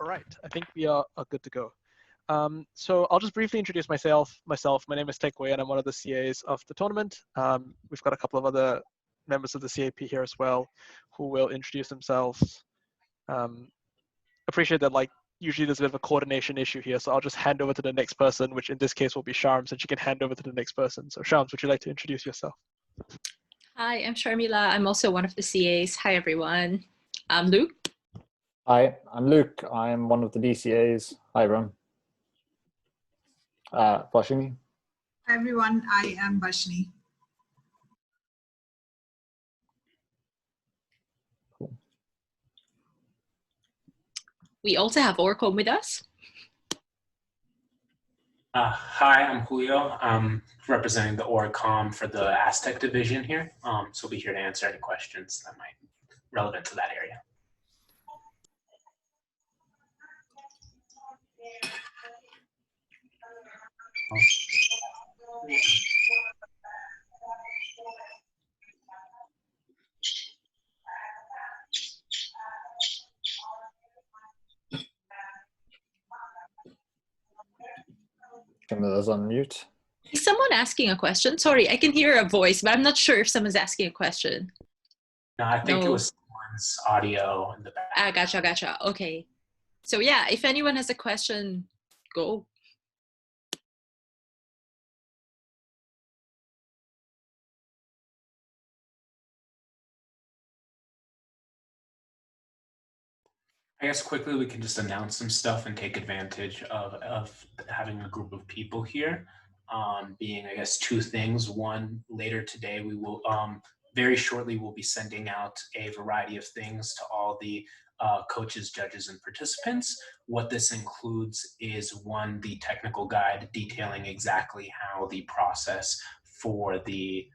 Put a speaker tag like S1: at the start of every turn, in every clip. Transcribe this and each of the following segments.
S1: All right, I think we are good to go. So I'll just briefly introduce myself. My name is Tekwe, and I'm one of the CAs of the tournament. We've got a couple of other members of the CAP here as well who will introduce themselves. Appreciate that, like, usually there's a bit of a coordination issue here, so I'll just hand over to the next person, which in this case will be Sharms, and she can hand over to the next person. So Sharms, would you like to introduce yourself?
S2: Hi, I'm Sharmila. I'm also one of the CAs. Hi, everyone. I'm Luke.
S3: Hi, I'm Luke. I'm one of the DCAs. Hi, everyone. Vashini.
S4: Hi, everyone. I am Vashini.
S3: Cool.
S2: We also have Orcom with us.
S5: Hi, I'm Julio. I'm representing the Orcom for the Aztec division here. So we'll be here to answer any questions that might be relevant to that area.
S3: Camilla's on mute.
S2: Is someone asking a question? Sorry, I can hear a voice, but I'm not sure if someone's asking a question.
S5: No, I think
S2: No.
S5: it was someone's audio in the back.
S2: Gotcha. Okay. So yeah, if anyone has a question, go.
S5: I guess quickly we can just announce some stuff and take advantage of having a group of people here. Being, I guess, two things. One, later today we will, very shortly we'll be sending out a variety of things to all the coaches, judges, and participants. What this includes is, one, the technical guide detailing exactly how the process for the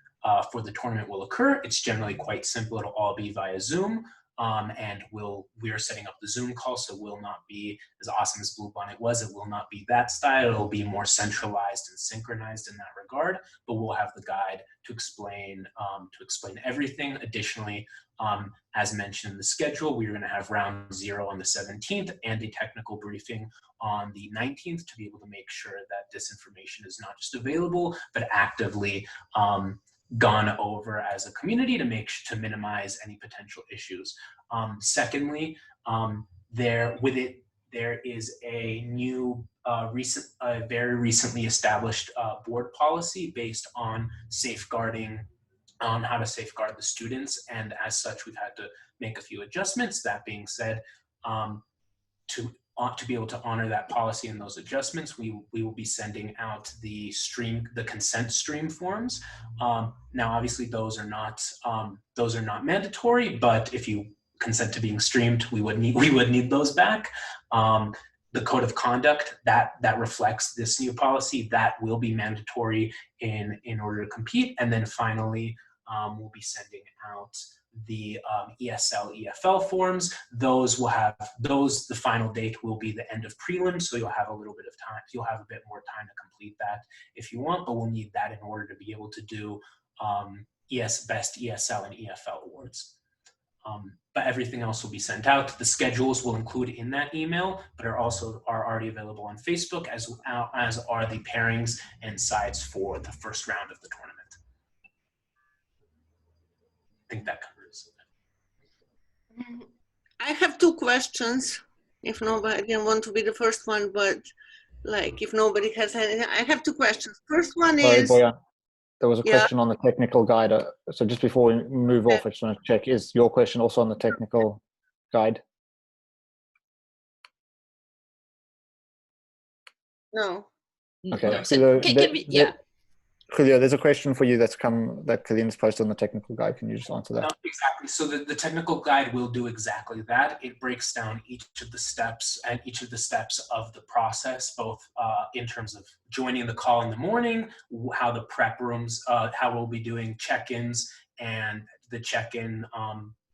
S5: tournament will occur. It's generally quite simple. It'll all be via Zoom. And we are setting up the Zoom call, so it will not be as awesome as Bluebonnet was. It will not be that style. It'll be more centralized and synchronized in that regard. But we'll have the guide to explain everything. Additionally, as mentioned in the schedule, we're going to have round 0 on the 17th and a technical briefing on the 19th to be able to make sure that this information is not just available, but actively gone over as a community to minimize any potential issues. Secondly, there is a new very recently established board policy based on how to safeguard the students, and as such we've had to make a few adjustments. That being said, to be able to honor that policy and those adjustments, we will be sending out the consent stream forms. Now, obviously, those are not mandatory, but if you consent to being streamed, we would need those back. The code of conduct that reflects this new policy, that will be mandatory in order to compete. And then finally, we'll be sending out the ESL, EFL forms. The final date will be the end of prelim, so you'll have a little bit of time. You'll have a bit more time to complete that if you want, but we'll need that in order to be able to do best ESL and EFL awards. But everything else will be sent out. The schedules will include in that email, but are already available on Facebook, as are the pairings and sides for the first round of the tournament. I think that covers it.
S6: I have two questions. If nobody, I didn't want to be the first one, but like if nobody has anything, I have two questions. First one is.
S3: Sorry, Boyan. There was a question on the technical guide. So just before we move off, I just want to check, is your question also on the technical guide?
S6: No.
S3: Okay.
S2: No. So,
S3: Julio, there's a question for you that Kilian's posted on the technical guide. Can you just answer that?
S5: No, exactly. So the technical guide will do exactly that. It breaks down each of the steps of the process, both in terms of joining the call in the morning, how the prep rooms, how we'll be doing check-ins and the check-in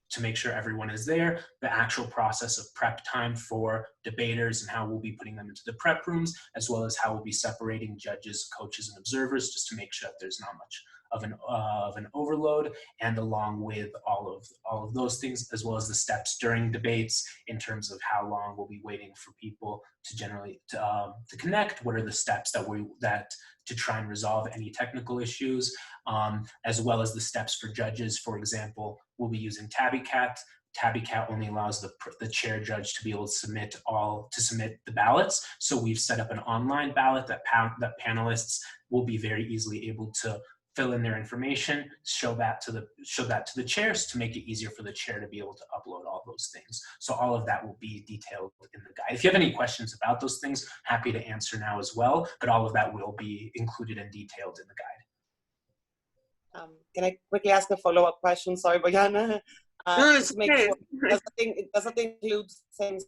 S5: to make sure everyone is there, the actual process of prep time for debaters and how we'll be putting them into the prep rooms, as well as how we'll be separating judges, coaches, and observers, just to make sure that there's not much an overload, and along with all of those things, as well as the steps during debates in terms of how long we'll be waiting for people to to connect. What are the steps that to try and resolve any technical issues, as well as the steps for judges. For example, we'll be using TabbyCat. TabbyCat only allows the chair judge to be able to submit the ballots. So we've set up an online ballot that panelists will be very easily able to fill in their information, show that to the chairs to make it easier for the chair to be able to upload all those things. So all of that will be detailed in the guide. If you have any questions about those things, happy to answer now as well, but all of that will be included and detailed in the guide.
S7: Can I quickly ask a follow-up question? Sorry, Bojana.
S6: No, it's
S7: make
S6: okay.
S7: sure, does it include things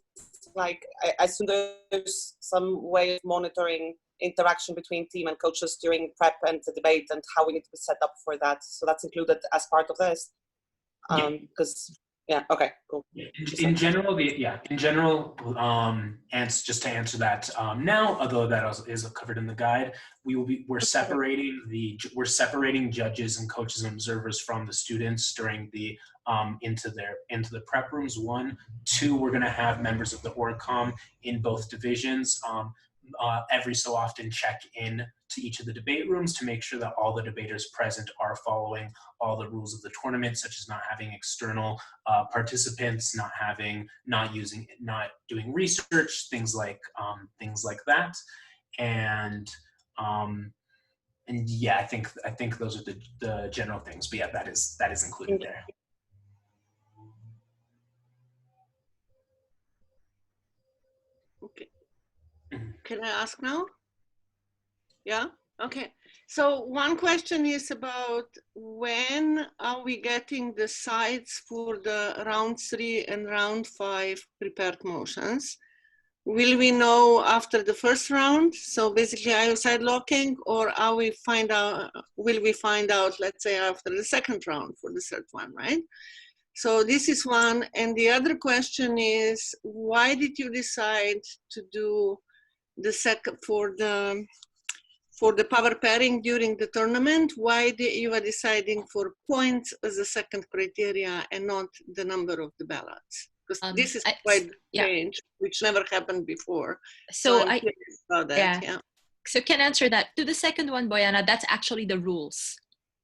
S7: like, I assume there's some way of monitoring interaction between team and coaches during prep and the debate, and how we need to be set up for that. So that's included as part of this. Because yeah, okay, cool.
S5: In general, and just to answer that now, although that is covered in the guide, we're separating judges and coaches and observers from the students during the into the prep rooms. 1, 2, we're going to have members of the OrgCom in both divisions. Every so often check in to each of the debate rooms to make sure that all the debaters present are following all the rules of the tournament, such as not having external participants, not doing research, things like that. And yeah, I think those are the general things. But yeah, that is included there.
S6: Okay. Can I ask now? Yeah, okay. So one question is about when are we getting the sites for the round 3 and round 5 prepared motions? Will we know after the first round? So basically are you side locking, or will we find out, let's say, after the second round for the third one, right? So this is one. And the other question is, why did you decide to do the second for the power pairing during the tournament? Why you were deciding for points as a second criteria and not the number of the ballots? Because this is quite strange, which never happened before. So I'm curious about that. Yeah.
S2: So can answer that. To the second one, Bojana, that's actually the rules.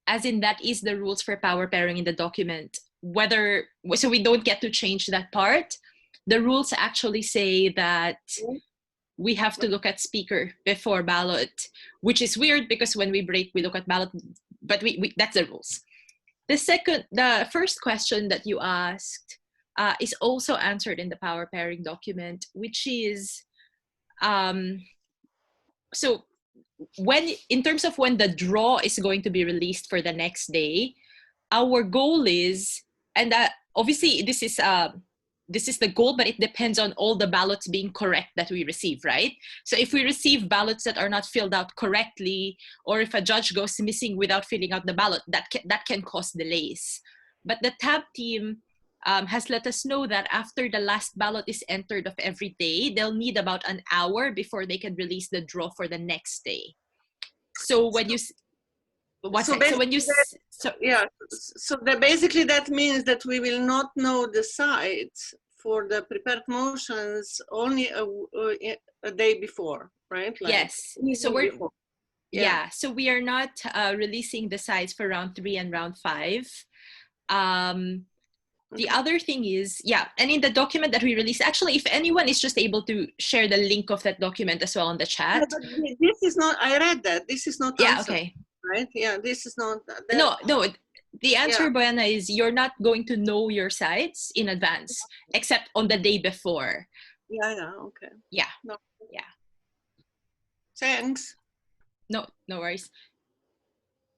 S2: As in, that is the rules for power pairing in the document. So we don't get to change that part. The rules actually say that we have to look at speaker before ballot, which is weird because when we break, we look at ballot, but that's the rules. The first question that you asked is also answered in the power pairing document, which is, so in terms of when the draw is going to be released for the next day, our goal is, and obviously this is the goal, but it depends on all the ballots being correct that we receive, right? So if we receive ballots that are not filled out correctly, or if a judge goes missing without filling out the ballot, that can cause delays. But the TAB team has let us know that after the last ballot is entered of every day, they'll need about an hour before they can release the draw for the next day. So when you...
S6: basically that means that we will not know the sites for the prepared motions only a day before, right? Like
S2: yes. So so we are not releasing the sites for round 3 and round 5. The other thing is, and in the document that we release, actually, if anyone is just able to share the link of that document as well on the chat.
S6: But this is not, I read that, this is not answered.
S2: Okay.
S6: Right? Yeah, this is not.
S2: No. The answer, Bojana, is you're not going to know your sites in advance, except on the day before.
S6: Yeah. Okay.
S2: Yeah.
S6: No.
S2: Yeah.
S6: Thanks.
S2: No worries.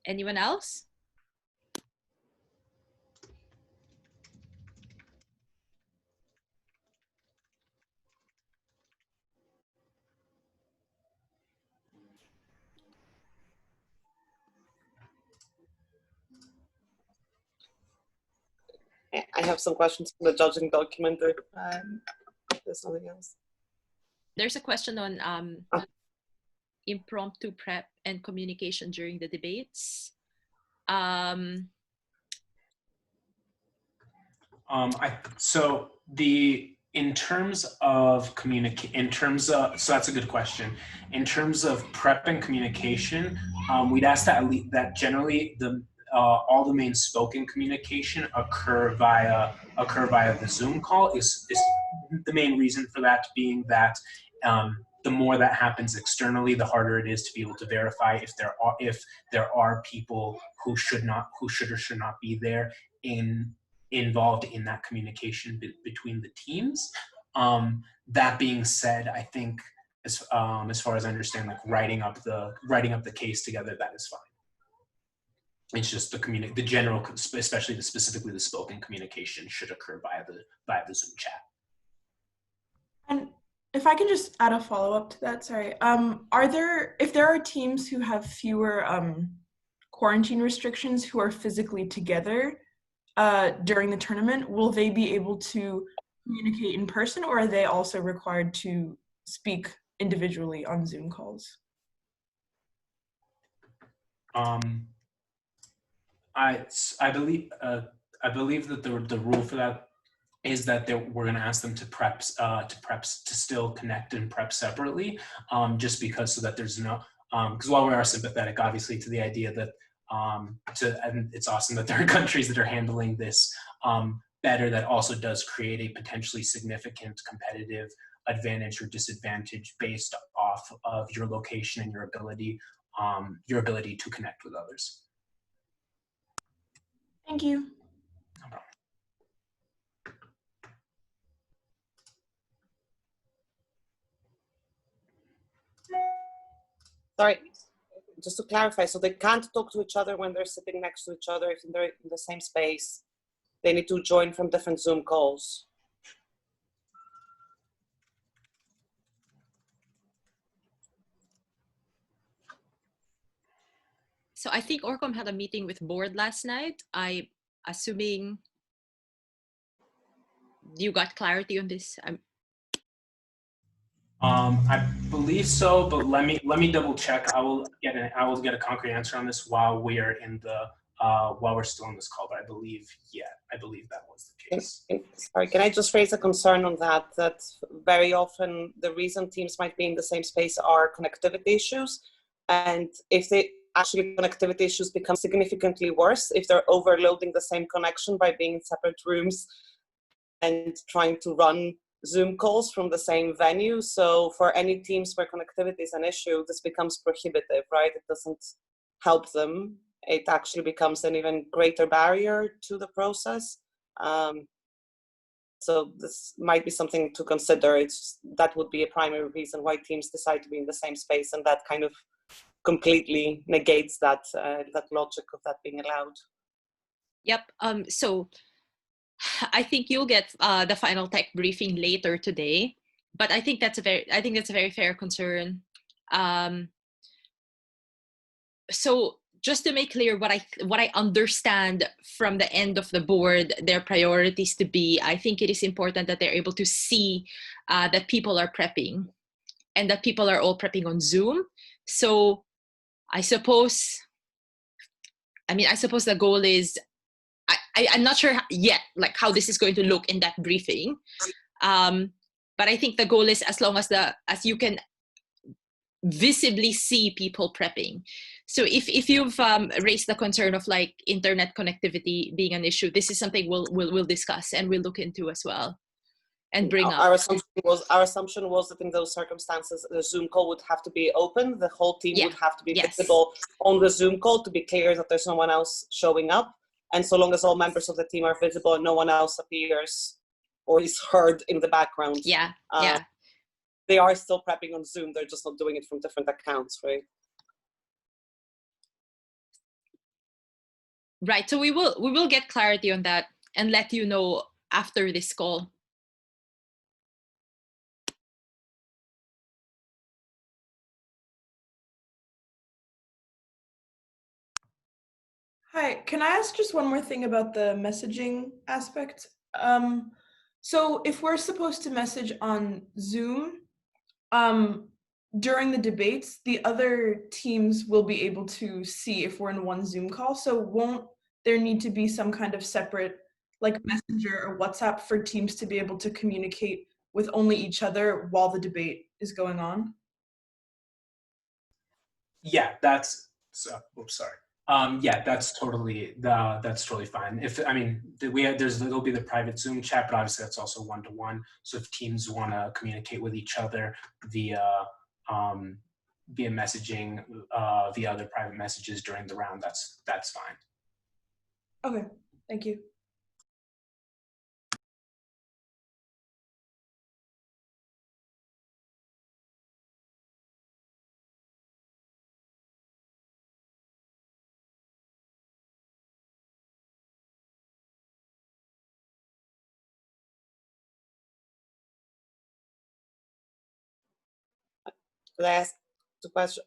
S2: Anyone else?
S7: I have some questions from the judging document. There's something else.
S2: There's a question on impromptu prep and communication during the debates.
S5: In terms of so that's a good question. In terms of prep and communication, we'd ask that generally all the main spoken communication occur via the Zoom call. Is the main reason for that being that the more that happens externally, the harder it is to be able to verify if there are people who should or should not be there involved in that communication between the teams. That being said, I think as far as I understand, like writing up the case together, that is fine. It's just the general, especially specifically the spoken communication, should occur via the Zoom chat.
S8: And if I can just add a follow-up to that, sorry. If there are teams who have fewer quarantine restrictions who are physically together during the tournament, will they be able to communicate in person, or are they also required to speak individually on Zoom calls?
S5: I believe that the rule for that is that we're going to ask them to still connect and prep separately, just because so that there's no because while we are sympathetic, obviously, to the idea that and it's awesome that there are countries that are handling this better, that also does create a potentially significant competitive advantage or disadvantage based off of your location and your ability to connect with others.
S8: Thank you.
S5: No problem.
S7: Sorry, just to clarify, so they can't talk to each other when they're sitting next to each other if they're in the same space. They need to join from different Zoom calls.
S2: So I think Orcom had a meeting with board last night. I'm assuming you got clarity on this.
S5: I believe so, but let me double check. I will get a concrete answer on this while we are while we're still on this call. But I believe that was the case.
S7: Sorry, can I just raise a concern on that? That very often the reason teams might be in the same space are connectivity issues, and if connectivity issues become significantly worse if they're overloading the same connection by being in separate rooms and trying to run Zoom calls from the same venue. So for any teams where connectivity is an issue, this becomes prohibitive, right? It doesn't help them. It actually becomes an even greater barrier to the process. So this might be something to consider. That would be a primary reason why teams decide to be in the same space, and that kind of completely negates that logic of that being allowed.
S2: Yep. So I think you'll get the final tech briefing later today, but I think that's a very fair concern. So just to make clear what I understand from the end of the board, their priorities to be, I think it is important that they're able to see that people are prepping and that people are all prepping on Zoom. So I suppose the goal is, I'm not sure yet, like how this is going to look in that briefing. But I think the goal is as long as you can visibly see people prepping. So if you've raised the concern of like internet connectivity being an issue, this is something we'll discuss and we'll look into as well and bring up.
S7: Our assumption was that in those circumstances, the Zoom call would have to be open. The whole team would have to be visible on the Zoom call to be clear that there's no one else showing up. And so long as all members of the team are visible and no one else appears or is heard in the background, they are still prepping on Zoom. They're just not doing it from different accounts, right?
S2: Right. So we will get clarity on that and let you know after this call.
S8: Hi, can I ask just one more thing about the messaging aspect? So if we're supposed to message on Zoom, during the debates, the other teams will be able to see if we're in one Zoom call. So won't there need to be some kind of separate like Messenger or WhatsApp for teams to be able to communicate with only each other while the debate is going on?
S5: Yeah, that's so. Oops, sorry. Yeah, that's totally fine. If I mean, there'll be the private Zoom chat, but obviously that's also one-to-one. So if teams want to communicate with each other via via messaging, via other private messages during the round, that's fine.
S8: Okay, thank you.
S7: Could I ask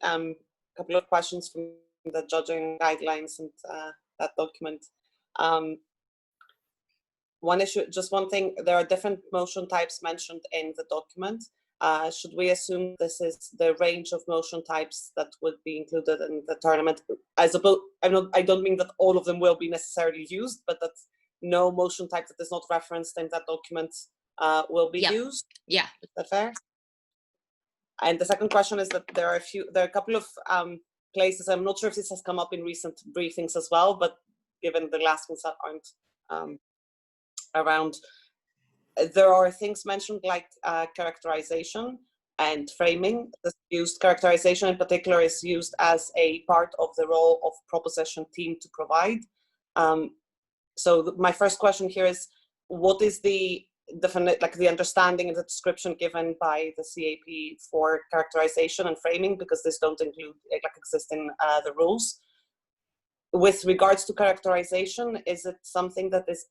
S7: a couple of questions from the judging guidelines and that document? One issue, just one thing, there are different motion types mentioned in the document. Should we assume this is the range of motion types that would be included in the tournament? I don't mean that all of them will be necessarily used, but that no motion type that is not referenced in that document will be used.
S2: Yeah.
S7: Is that fair? And the second question is that there are a couple of places, I'm not sure if this has come up in recent briefings as well, but given the last ones that aren't around, there are things mentioned like characterization and framing. Characterization in particular is used as a part of the role of proposition team to provide. So my first question here is, what is the understanding and the description given by the CAP for characterization and framing, because this don't include exist in the rules. With regards to characterization, is it something that is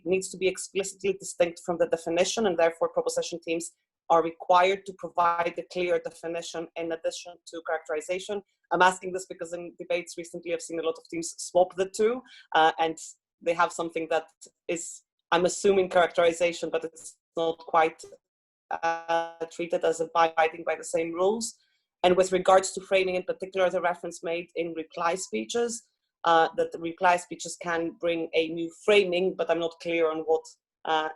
S7: needs to be explicitly distinct from the definition, and therefore proposition teams are required to provide a clear definition in addition to characterization? I'm asking this because in debates recently I've seen a lot of teams swap the two, and they have something that is, I'm assuming, characterization, but it's not quite treated as abiding by the same rules. And with regards to framing in particular, the reference made in reply speeches, that the reply speeches can bring a new framing, but I'm not clear on what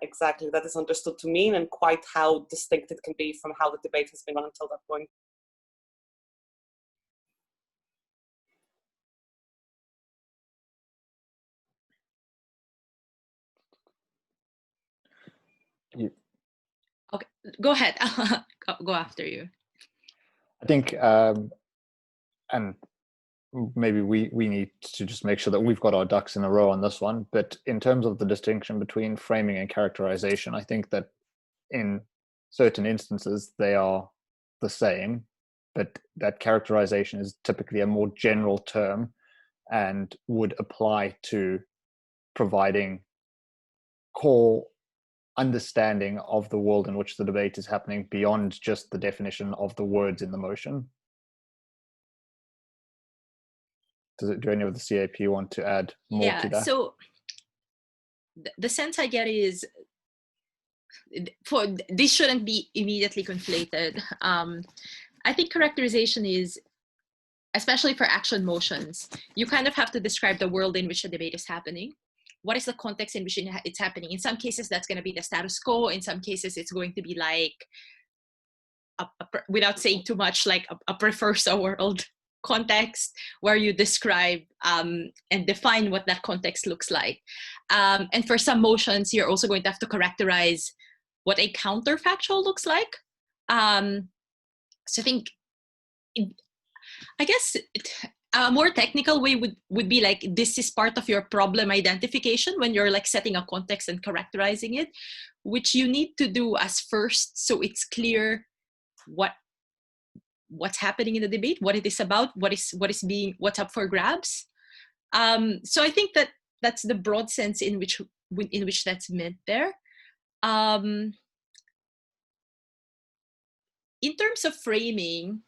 S7: exactly that is understood to mean and quite how distinct it can be from how the debate has been on until that point.
S2: Okay, go ahead. Go after you.
S3: I think, and maybe we need to just make sure that we've got our ducks in a row on this one, but in terms of the distinction between framing and characterization, I think that in certain instances they are the same, but that characterization is typically a more general term and would apply to providing core understanding of the world in which the debate is happening beyond just the definition of the words in the motion. Do any of the CAP want to add more to that?
S2: So the sense I get is, this shouldn't be immediately conflated. I think characterization is, especially for action motions, you kind of have to describe the world in which the debate is happening. What is the context in which it's happening? In some cases, that's going to be the status quo. In some cases, it's going to be like, without saying too much, like a prefers a world context where you describe and define what that context looks like. And for some motions, you're also going to have to characterize what a counterfactual looks like. So I think, I guess a more technical way would be like, this is part of your problem identification when you're like setting a context and characterizing it, which you need to do as first, so it's clear what's happening in the debate, what it is about, what's up for grabs. So I think that's the broad sense in which that's meant there. In terms of framing,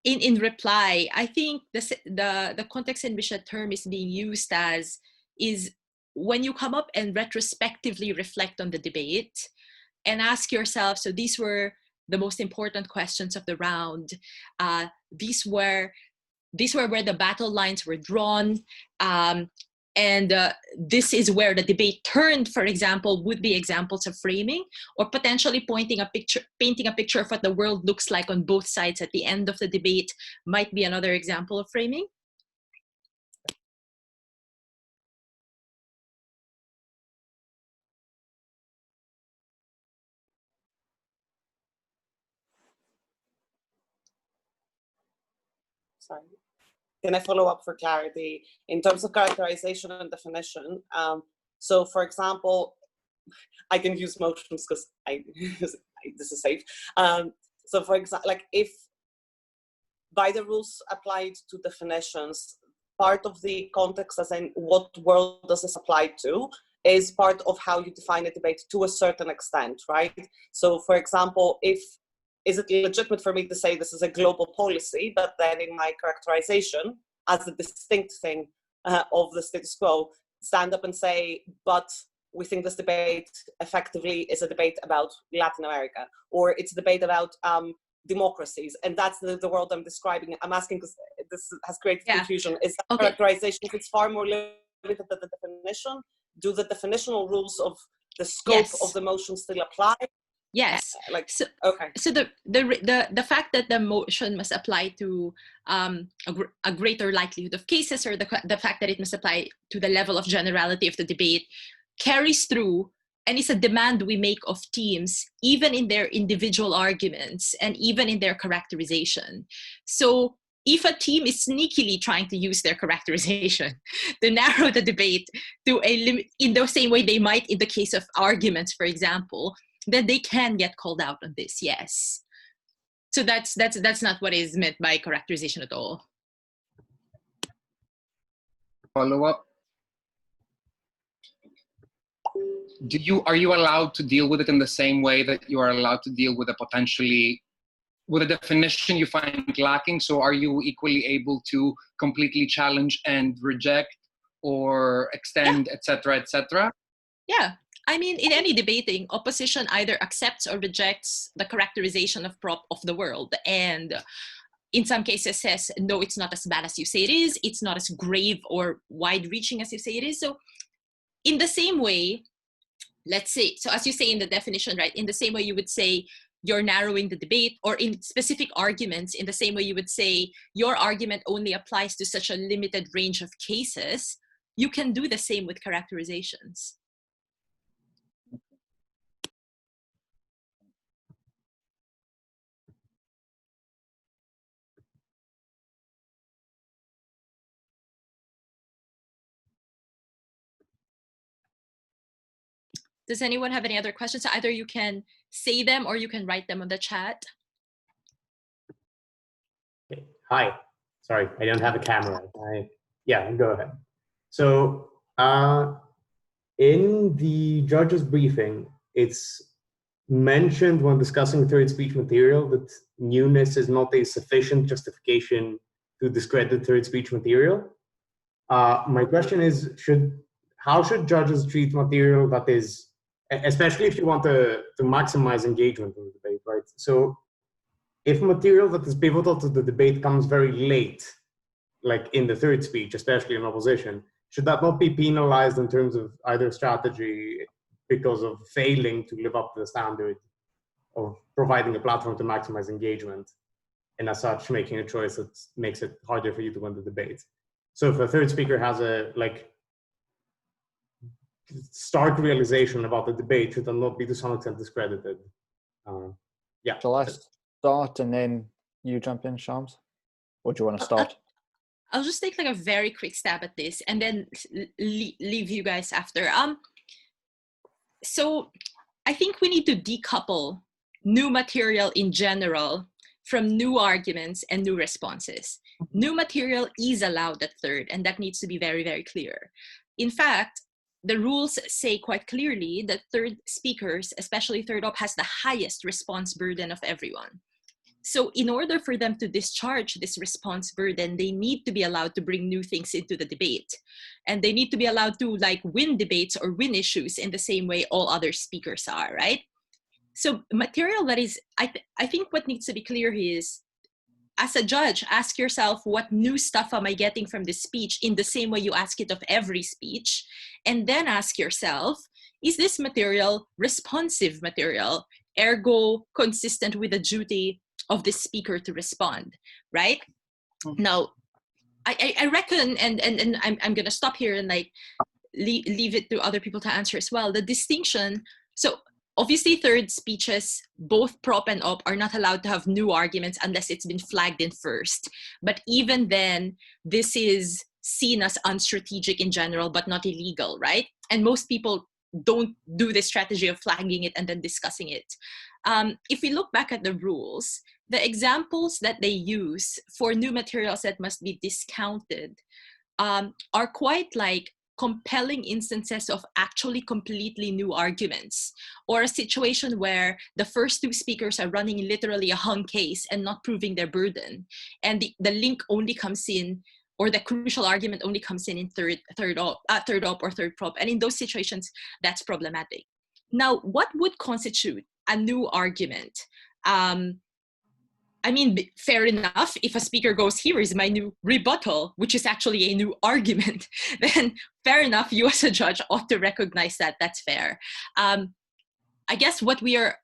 S2: in reply, I think the context in which the term is being used as is when you come up and retrospectively reflect on the debate and ask yourself, so these were the most important questions of the round. These were where the battle lines were drawn. And this is where the debate turned, for example, would be examples of framing, or potentially painting a picture of what the world looks like on both sides at the end of the debate might be another example of framing.
S7: Sorry. Can I follow up for clarity? In terms of characterization and definition, so for example, I can use motions because this is safe. So for example, like if by the rules applied to definitions, part of the context as in what world does this apply to is part of how you define a debate to a certain extent, right? So for example, is it legitimate for me to say this is a global policy, but then in my characterization as a distinct thing of the status quo, stand up and say, but we think this debate effectively is a debate about Latin America, or it's a debate about democracies, and that's the world I'm describing. I'm asking because this has created confusion. Is that characterization, if it's far more limited than the definition, do the definitional rules of the scope of the motion still apply?
S2: Yes. So the fact that the motion must apply to a greater likelihood of cases, or the fact that it must apply to the level of generality of the debate, carries through, and is a demand we make of teams, even in their individual arguments and even in their characterization. So if a team is sneakily trying to use their characterization to narrow the debate to a limit, in the same way they might in the case of arguments, for example, then they can get called out on this, yes. So that's not what is meant by characterization at all.
S9: Follow up. Are you allowed to deal with it in the same way that you are allowed to deal with a definition you find lacking? So are you equally able to completely challenge and reject or extend, etc., etc.?
S2: Yeah. I mean, in any debating, opposition either accepts or rejects the characterization of the world, and in some cases says, no, it's not as bad as you say it is, it's not as grave or wide-reaching as you say it is. So in the same way, let's say, so as you say in the definition, right, in the same way you would say you're narrowing the debate, or in specific arguments, in the same way you would say your argument only applies to such a limited range of cases, you can do the same with characterizations. Does anyone have any other questions? Either you can say them or you can write them on the chat.
S10: Okay. Hi, sorry, I don't have a camera. Yeah, go ahead. So in the judge's briefing, it's mentioned when discussing third speech material that newness is not a sufficient justification to discredit third speech material. My question is, how should judges treat material that is, especially if you want to maximize engagement in the debate, right? So if material that is pivotal to the debate comes very late, like in the third speech, especially in opposition, should that not be penalized in terms of either strategy because of failing to live up to the standard of providing a platform to maximize engagement, and as such making a choice that makes it harder for you to win the debate? So if a third speaker has a stark realization about the debate, should that not be to some extent discredited? Yeah.
S3: Shall I start and then you jump in, Shams? Or do you want to start?
S2: I'll just take like a very quick stab at this and then leave you guys after. So I think we need to decouple new material in general from new arguments and new responses. New material is allowed at third, and that needs to be very, very clear. In fact, the rules say quite clearly that third speakers, especially third op, has the highest response burden of everyone. So in order for them to discharge this response burden, they need to be allowed to bring new things into the debate. And they need to be allowed to like win debates or win issues in the same way all other speakers are, right? So material that is, I think what needs to be clear is, as a judge, ask yourself, what new stuff am I getting from this speech, in the same way you ask it of every speech. And then ask yourself, is this material responsive material, ergo consistent with the duty of the speaker to respond, right? Now, I reckon, and I'm going to stop here and like leave it to other people to answer as well. The distinction, so obviously third speeches, both prop and op, are not allowed to have new arguments unless it's been flagged in first. But even then, this is seen as unstrategic in general, but not illegal, right? And most people don't do the strategy of flagging it and then discussing it. If we look back at the rules, the examples that they use for new materials that must be discounted are quite like compelling instances of actually completely new arguments, or a situation where the first two speakers are running literally a hung case and not proving their burden, and the link only comes in, or the crucial argument only comes in third op or third prop, and in those situations that's problematic. Now, what would constitute a new argument? I mean, fair enough, if a speaker goes, here is my new rebuttal, which is actually a new argument, then fair enough, you as a judge ought to recognize that. That's fair. I guess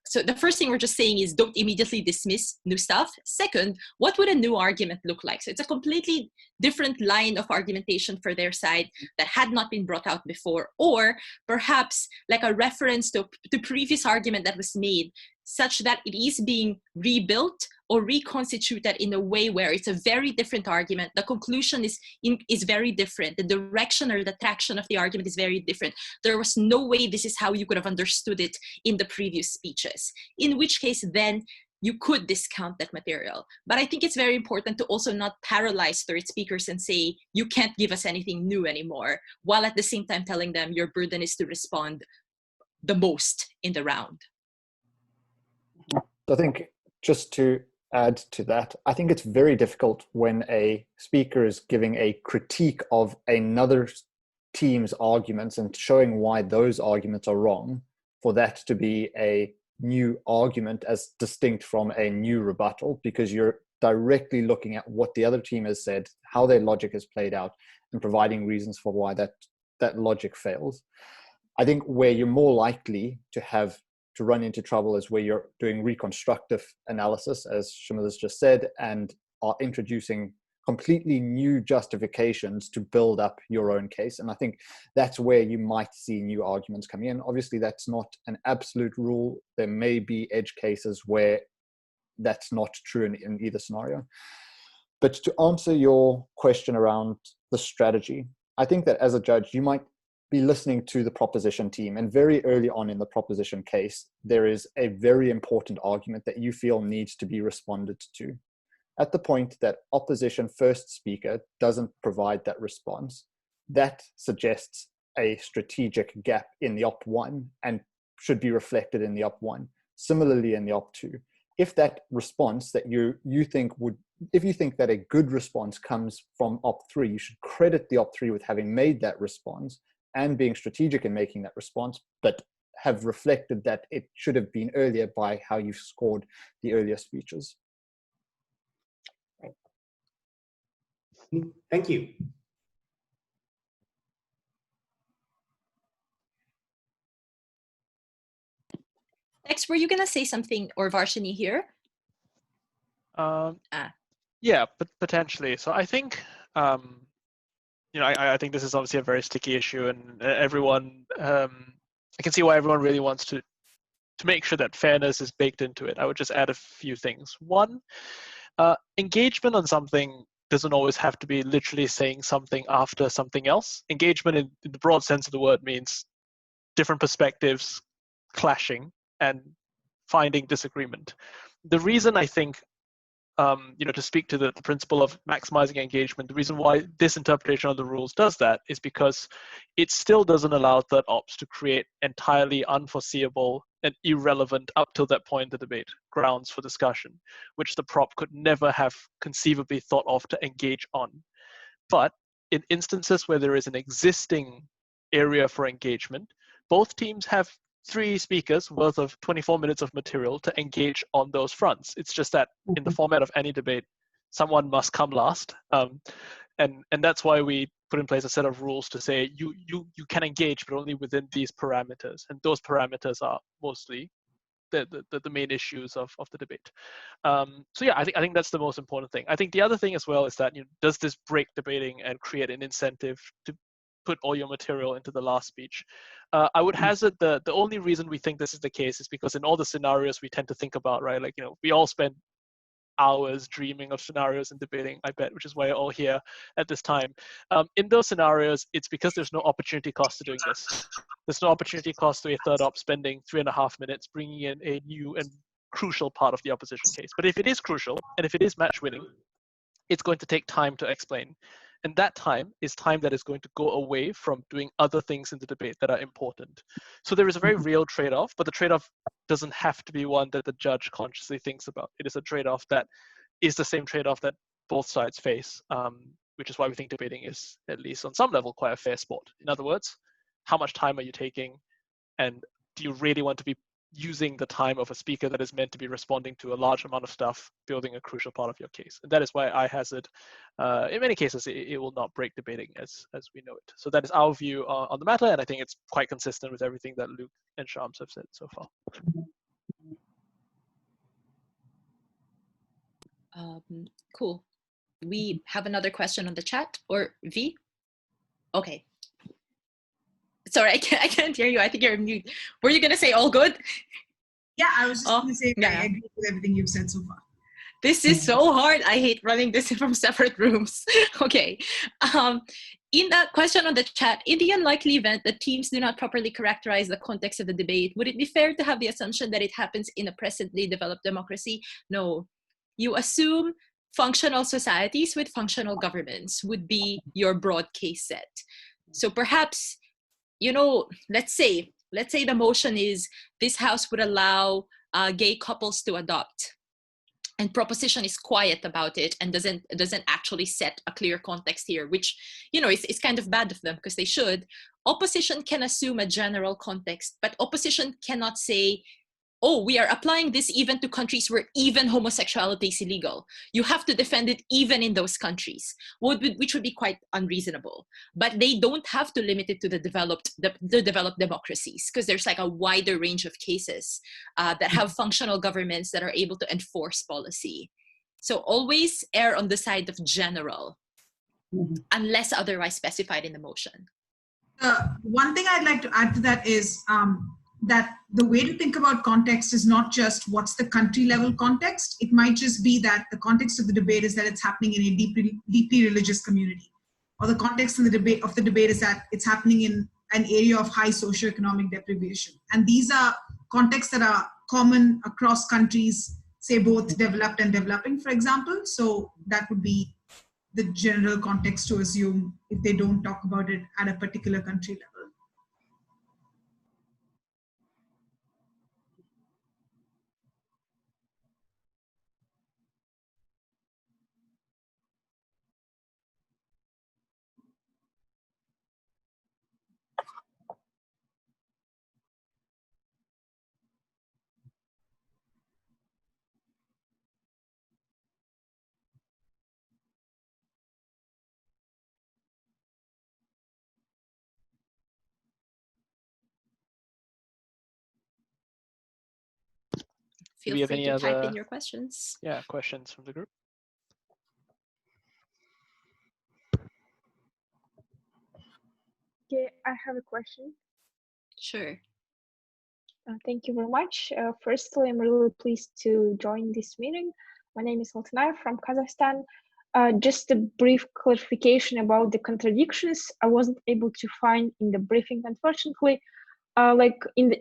S2: so the first thing we're just saying is don't immediately dismiss new stuff. Second, what would a new argument look like? So it's a completely different line of argumentation for their side that had not been brought out before, or perhaps like a reference to the previous argument that was made, such that it is being rebuilt or reconstituted in a way where it's a very different argument. The conclusion is very different. The direction or the traction of the argument is very different. There was no way this is how you could have understood it in the previous speeches, in which case then you could discount that material. But I think it's very important to also not paralyze third speakers and say, you can't give us anything new anymore, while at the same time telling them your burden is to respond the most in the round.
S3: I think just to add to that, I think it's very difficult when a speaker is giving a critique of another team's arguments and showing why those arguments are wrong, for that to be a new argument as distinct from a new rebuttal, because you're directly looking at what the other team has said, how their logic has played out, and providing reasons for why that logic fails. I think where you're more likely to run into trouble is where you're doing reconstructive analysis, as Shamila's just said, and are introducing completely new justifications to build up your own case. And I think that's where you might see new arguments coming in. Obviously, that's not an absolute rule. There may be edge cases where that's not true in either scenario. But to answer your question around the strategy, I think that as a judge, you might be listening to the proposition team, and very early on in the proposition case, there is a very important argument that you feel needs to be responded to. At the point that opposition first speaker doesn't provide that response, that suggests a strategic gap in the op 1 and should be reflected in the op 1. Similarly in the op 2. If that response that you think if you think that a good response comes from op 3, you should credit the op 3 with having made that response and being strategic in making that response, but have reflected that it should have been earlier by how you've scored the earlier speeches.
S10: Thank you.
S2: Next, were you going to say something, or Varshini here?
S1: Yeah, but potentially. So I think, I think this is obviously a very sticky issue, and everyone, I can see why everyone really wants to make sure that fairness is baked into it. I would just add a few things. One, engagement on something doesn't always have to be literally saying something after something else. Engagement in the broad sense of the word means different perspectives clashing and finding disagreement. The reason I think, to speak to the principle of maximizing engagement, the reason why this interpretation of the rules does that is because it still doesn't allow third ops to create entirely unforeseeable and irrelevant up till that point in the debate grounds for discussion, which the prop could never have conceivably thought of to engage on. But in instances where there is an existing area for engagement, both teams have 3 speakers worth of 24 minutes of material to engage on those fronts. It's just that in the format of any debate, someone must come last. And that's why we put in place a set of rules to say you can engage, but only within these parameters. And those parameters are mostly the main issues of the debate. So yeah, I think that's the most important thing. I think the other thing as well is that, does this break debating and create an incentive to put all your material into the last speech? I would hazard the only reason we think this is the case is because in all the scenarios we tend to think about, right? Like, we all spend hours dreaming of scenarios and debating, I bet, which is why you're all here at this time. In those scenarios, it's because there's no opportunity cost to doing this. There's no opportunity cost to a third op spending 3.5 minutes bringing in a new and crucial part of the opposition case. But if it is crucial, and if it is match winning, it's going to take time to explain. And that time is time that is going to go away from doing other things in the debate that are important. So there is a very real trade-off, but the trade-off doesn't have to be one that the judge consciously thinks about. It is a trade-off that is the same trade-off that both sides face, which is why we think debating is, at least on some level, quite a fair sport. In other words, how much time are you taking? And do you really want to be using the time of a speaker that is meant to be responding to a large amount of stuff, building a crucial part of your case? And that is why I hazard, in many cases, it will not break debating as we know it. So that is our view on the matter, and I think it's quite consistent with everything that Luke and Shams have said so far.
S2: Cool. We have another question on the chat, or V? Okay. Sorry, I can't hear you. I think you're mute. Were you going to say all good?
S4: Yeah, I was just going to say
S2: yeah.
S4: I agree with everything you've said so far.
S2: This is so hard. I hate running this from separate rooms. Okay. In that question on the chat, in the unlikely event that teams do not properly characterize the context of the debate, would it be fair to have the assumption that it happens in a presently developed democracy? No. You assume functional societies with functional governments would be your broad case set. So perhaps, let's say the motion is this house would allow gay couples to adopt, and proposition is quiet about it and doesn't actually set a clear context here, which is kind of bad of them because they should. Opposition can assume a general context, but opposition cannot say, oh, we are applying this even to countries where even homosexuality is illegal. You have to defend it even in those countries, which would be quite unreasonable. But they don't have to limit it to the developed democracies, because there's like a wider range of cases that have functional governments that are able to enforce policy. So always err on the side of general, unless otherwise specified in the motion.
S4: One thing I'd like to add to that is that the way to think about context is not just what's the country level context. It might just be that the context of the debate is that it's happening in a deeply religious community, or the context of the debate is that it's happening in an area of high socioeconomic deprivation. And these are contexts that are common across countries, say both developed and developing, for example. So that would be the general context to assume if they don't talk about it at a particular country level.
S2: Feel free to type in your questions.
S1: Yeah, questions from the group.
S11: Okay, I have a question.
S2: Sure.
S11: Thank you very much. Firstly, I'm really pleased to join this meeting. My name is Altanay from Kazakhstan. Just a brief clarification about the contradictions I wasn't able to find in the briefing, unfortunately. Like in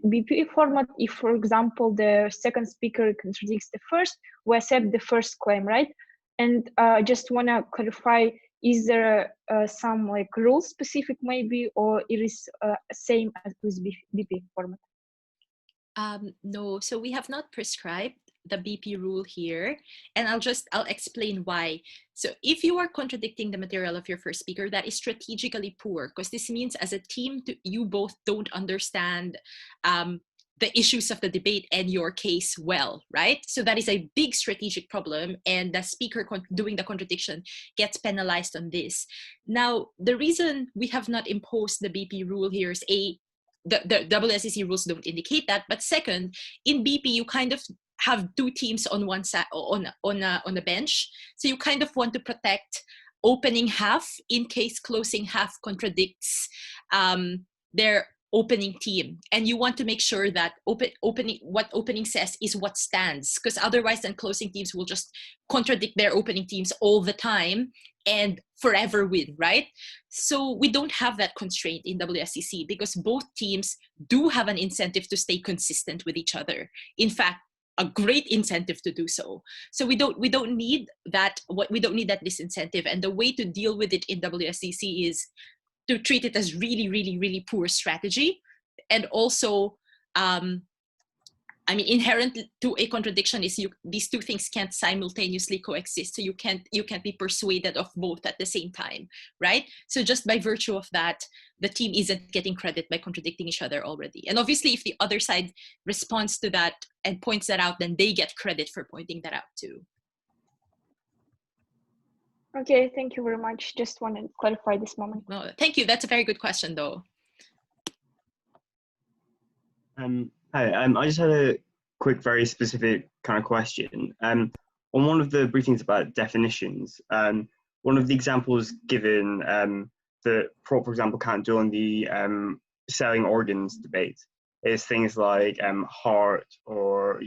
S11: BP format, if, for example, the second speaker contradicts the first, we accept the first claim, right? And just want to clarify, is there some like rule specific maybe, or it is same as with BP format?
S2: No, so we have not prescribed the BP rule here, and I'll explain why. So if you are contradicting the material of your first speaker, that is strategically poor, because this means as a team, you both don't understand the issues of the debate and your case well, right? So that is a big strategic problem, and the speaker doing the contradiction gets penalized on this. Now, the reason we have not imposed the BP rule here is the WSDC rules don't indicate that, but second, in BP you kind of have two teams on one side on a bench, so you kind of want to protect opening half in case closing half contradicts their opening team, and you want to make sure that what opening says is what stands, because otherwise then closing teams will just contradict their opening teams all the time and forever win, right? So we don't have that constraint in WSDC because both teams do have an incentive to stay consistent with each other. In fact, a great incentive to do so. So we don't need that disincentive, and the way to deal with it in WSDC is to treat it as really, really, really poor strategy. And also, inherent to a contradiction is these two things can't simultaneously coexist. So you can't be persuaded of both at the same time, right? So just by virtue of that, the team isn't getting credit by contradicting each other already. And obviously, if the other side responds to that and points that out, then they get credit for pointing that out too.
S11: Okay, thank you very much. Just wanted to clarify this moment.
S2: No, thank you. That's a very good question, though.
S12: Hi, I just had a quick, very specific kind of question. On one of the briefings about definitions, one of the examples given that prop, for example, can't do on the selling organs debate is things like heart or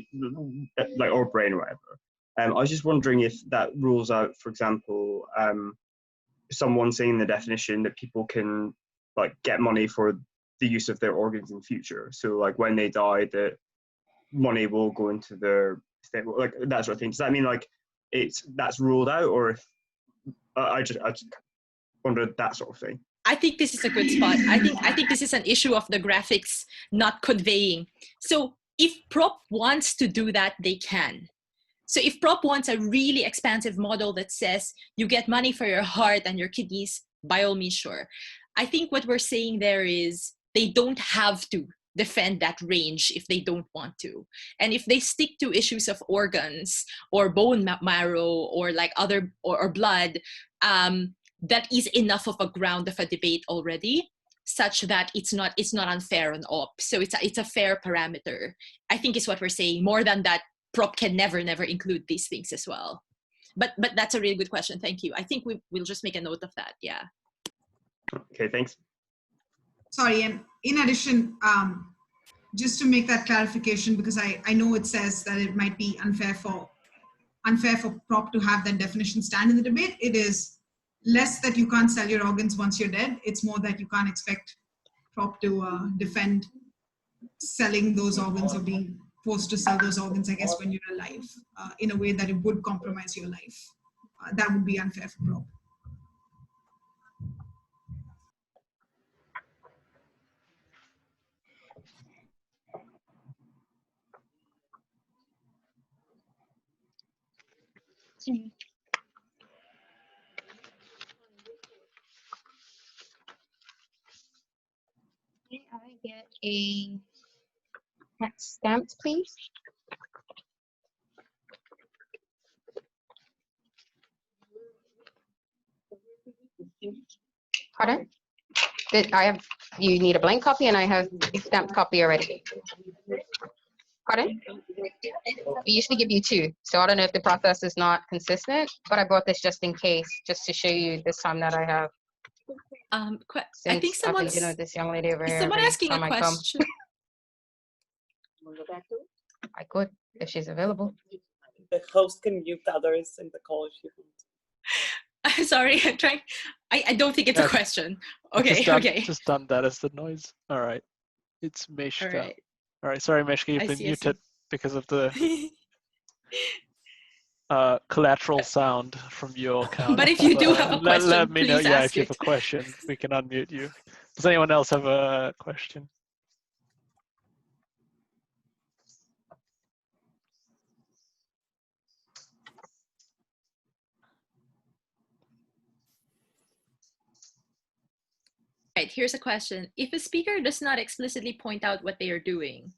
S12: brain or whatever. I was just wondering if that rules out, for example, someone saying in the definition that people can get money for the use of their organs in future. So when they die, that money will go into their estate, that sort of thing. Does that mean that's ruled out, or if I just wondered that sort of thing?
S2: I think this is a good spot. I think this is an issue of the graphics not conveying. So if prop wants to do that, they can. So if prop wants a really expansive model that says you get money for your heart and your kidneys, by all means, sure. I think what we're saying there is they don't have to defend that range if they don't want to. And if they stick to issues of organs or bone marrow or or blood, that is enough of a ground of a debate already, such that it's not unfair on op. So it's a fair parameter, I think is what we're saying. More than that, prop can never include these things as well. But that's a really good question. Thank you. I think we'll just make a note of that. Yeah.
S12: Okay, thanks.
S4: Sorry, and in addition, just to make that clarification, because I know it says that it might be unfair for prop to have that definition stand in the debate. It is less that you can't sell your organs once you're dead. It's more that you can't expect prop to defend selling those organs or being forced to sell those organs, I guess, when you're alive, in a way that it would compromise your life. That would be unfair for prop.
S13: Can I get a text stamped, please? Pardon? You need a blank copy and I have a stamped copy already. Pardon? We usually give you two, so I don't know if the process is not consistent, but I brought this just in case, just to show you this time that I have.
S2: I think someone's,
S13: you know, this young lady over here.
S2: someone asking a question.
S13: I could, if she's available.
S7: The host can mute others in the call if you want.
S2: I'm sorry, I'm trying. I don't think it's a question. Okay, okay.
S1: Just done that as the noise. All right. It's Meshka. All right. Sorry, Meshka, you've been muted because of the collateral sound from your account.
S2: But if you do have a question,
S1: let me know.
S2: please
S1: Yeah,
S2: ask
S1: if you have a question, we can unmute you. Does anyone else have a question?
S2: Right, here's a question. If a speaker does not explicitly point out what they are doing,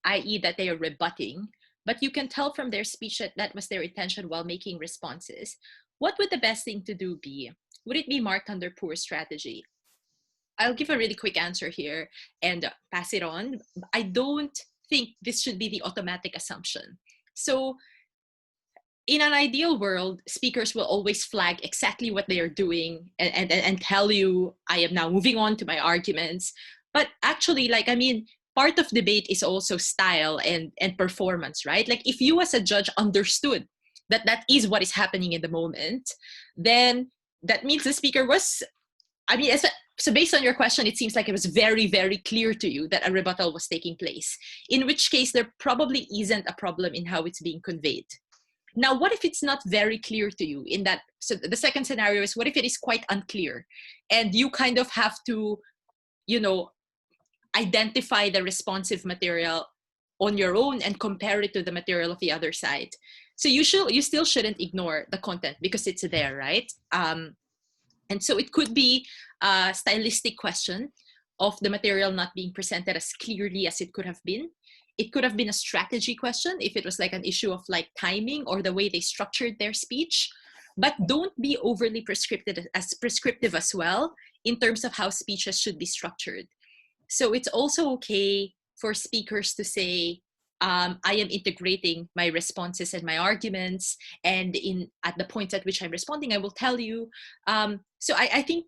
S2: i.e. that they are rebutting, but you can tell from their speech that that was their intention while making responses, what would the best thing to do be? Would it be marked under poor strategy? I'll give a really quick answer here and pass it on. I don't think this should be the automatic assumption. So in an ideal world, speakers will always flag exactly what they are doing and tell you, I am now moving on to my arguments. But actually, like, I mean, part of debate is also style and performance, right? Like if you as a judge understood that that is what is happening in the moment, then that means the speaker was, I mean, so based on your question, it seems like it was very, very clear to you that a rebuttal was taking place, in which case there probably isn't a problem in how it's being conveyed. Now, what if it's not very clear to you in that, so the second scenario is what if it is quite unclear and you kind of have to, you know, identify the responsive material on your own and compare it to the material of the other side. So you still shouldn't ignore the content because it's there, right? And so it could be a stylistic question of the material not being presented as clearly as it could have been. It could have been a strategy question if it was like an issue of like timing or the way they structured their speech. But don't be overly prescriptive as well in terms of how speeches should be structured. So it's also okay for speakers to say, I am integrating my responses and my arguments, and at the point at which I'm responding, I will tell you. So I think,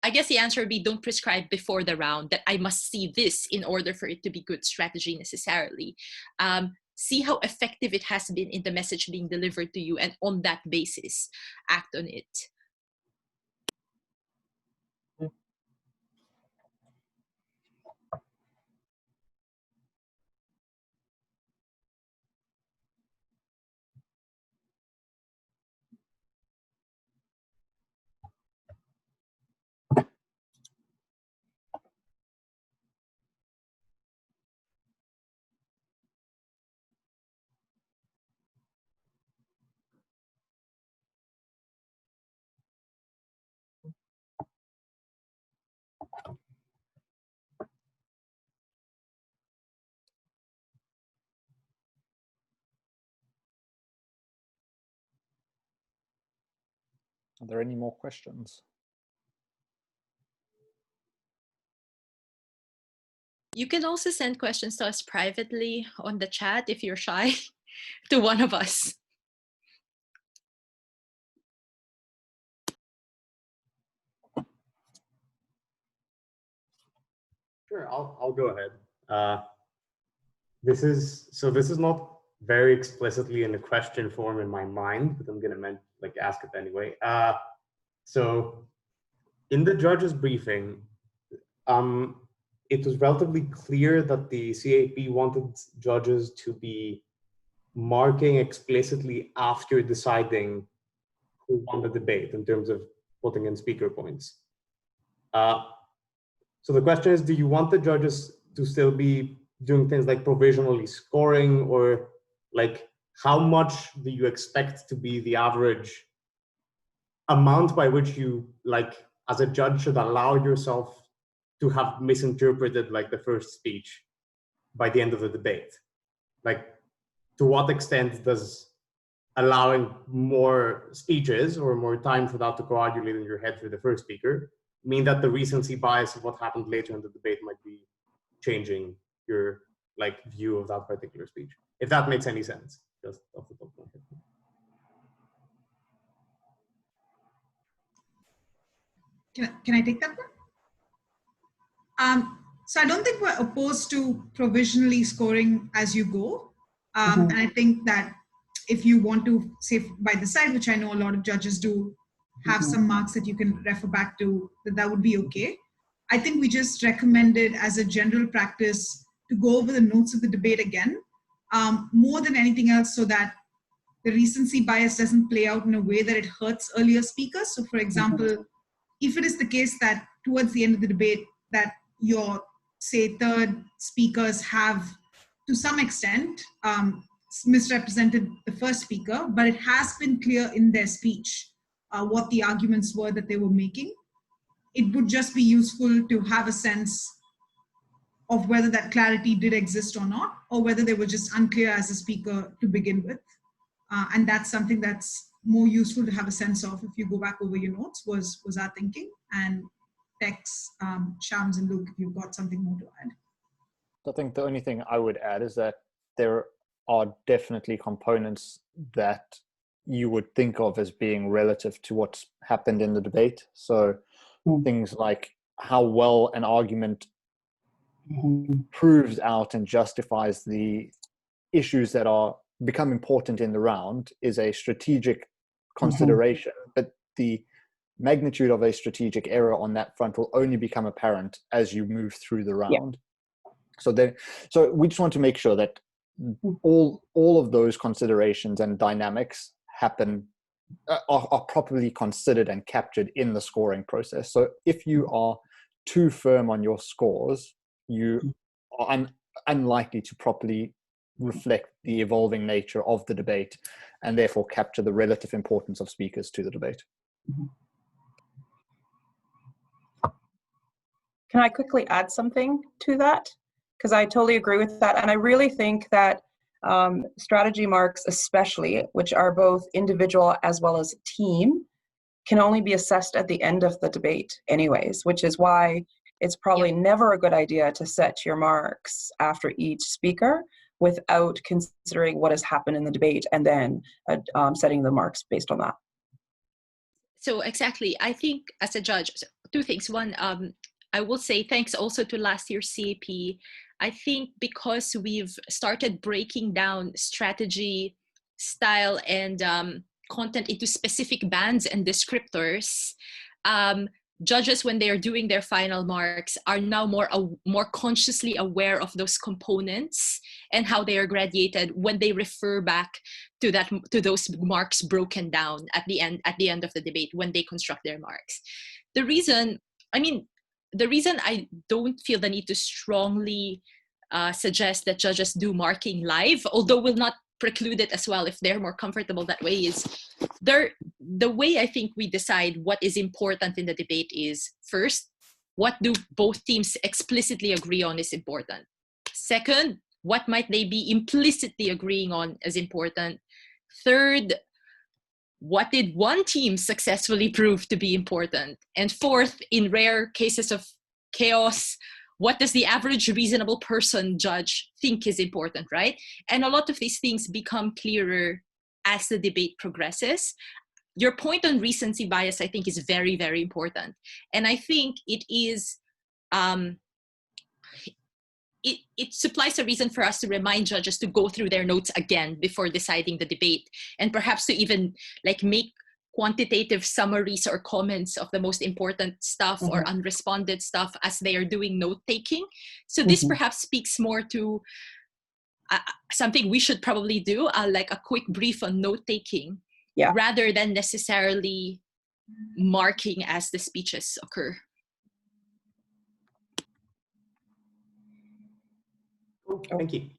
S2: I guess the answer would be don't prescribe before the round that I must see this in order for it to be good strategy necessarily. See how effective it has been in the message being delivered to you, and on that basis, act on it.
S3: Are there any more questions?
S2: You can also send questions to us privately on the chat if you're shy, to one of us.
S10: Sure, I'll go ahead. This is not very explicitly in the question form in my mind, but I'm gonna ask it anyway. So in the judge's briefing, it was relatively clear that the CAP wanted judges to be marking explicitly after deciding who won the debate in terms of putting in speaker points. So the question is, do you want the judges to still be doing things like provisionally scoring, or like how much do you expect to be the average amount by which you, like, as a judge, should allow yourself to have misinterpreted like the first speech by the end of the debate? Like, to what extent does allowing more speeches or more time for that to coagulate in your head for the first speaker mean that the recency bias of what happened later in the debate might be changing your view of that particular speech? If that makes any sense, just off the top of my head.
S4: Can I take that one? So I don't think we're opposed to provisionally scoring as you go. And I think that if you want to say by the side, which I know a lot of judges do, have some marks that you can refer back to, that would be okay. I think we just recommended as a general practice to go over the notes of the debate again, more than anything else, so that the recency bias doesn't play out in a way that it hurts earlier speakers. So for example, if it is the case that towards the end of the debate that your, say, third speakers have to some extent misrepresented the first speaker, but it has been clear in their speech what the arguments were that they were making, it would just be useful to have a sense of whether that clarity did exist or not, or whether they were just unclear as a speaker to begin with. And that's something that's more useful to have a sense of if you go back over your notes, was our thinking. And Tex, Shams, and Luke, if you've got something more to add.
S3: I think the only thing I would add is that there are definitely components that you would think of as being relative to what's happened in the debate. So things like how well an argument proves out and justifies the issues that are become important in the round is a strategic consideration, but the magnitude of a strategic error on that front will only become apparent as you move through the round. So we just want to make sure that all of those considerations and dynamics happen are properly considered and captured in the scoring process. So if you are too firm on your scores, you are unlikely to properly reflect the evolving nature of the debate and therefore capture the relative importance of speakers to the debate.
S14: Can I quickly add something to that? Because I totally agree with that. And I really think that strategy marks especially, which are both individual as well as team, can only be assessed at the end of the debate anyways, which is why it's probably never a good idea to set your marks after each speaker without considering what has happened in the debate and then setting the marks based on that.
S2: So exactly, I think as a judge, two things. One, I will say thanks also to last year's CAP. I think because we've started breaking down strategy, style, and content into specific bands and descriptors, judges, when they are doing their final marks, are now more consciously aware of those components and how they are gradated when they refer back to those marks broken down at the end of the debate when they construct their marks. The reason I don't feel the need to strongly suggest that judges do marking live, although will not preclude it as well if they're more comfortable that way, is the way I think we decide what is important in the debate is, first, what do both teams explicitly agree on is important. Second, what might they be implicitly agreeing on as important. Third, what did one team successfully prove to be important? And fourth, in rare cases of chaos, what does the average reasonable person judge think is important, right? And a lot of these things become clearer as the debate progresses. Your point on recency bias, I think, is very, very important. And I think it is, it supplies a reason for us to remind judges to go through their notes again before deciding the debate, and perhaps to even make quantitative summaries or comments of the most important stuff or unresponded stuff as they are doing note-taking. So this perhaps speaks more to something we should probably do, like a quick brief on note-taking, rather than necessarily marking as the speeches occur.
S10: Thank you.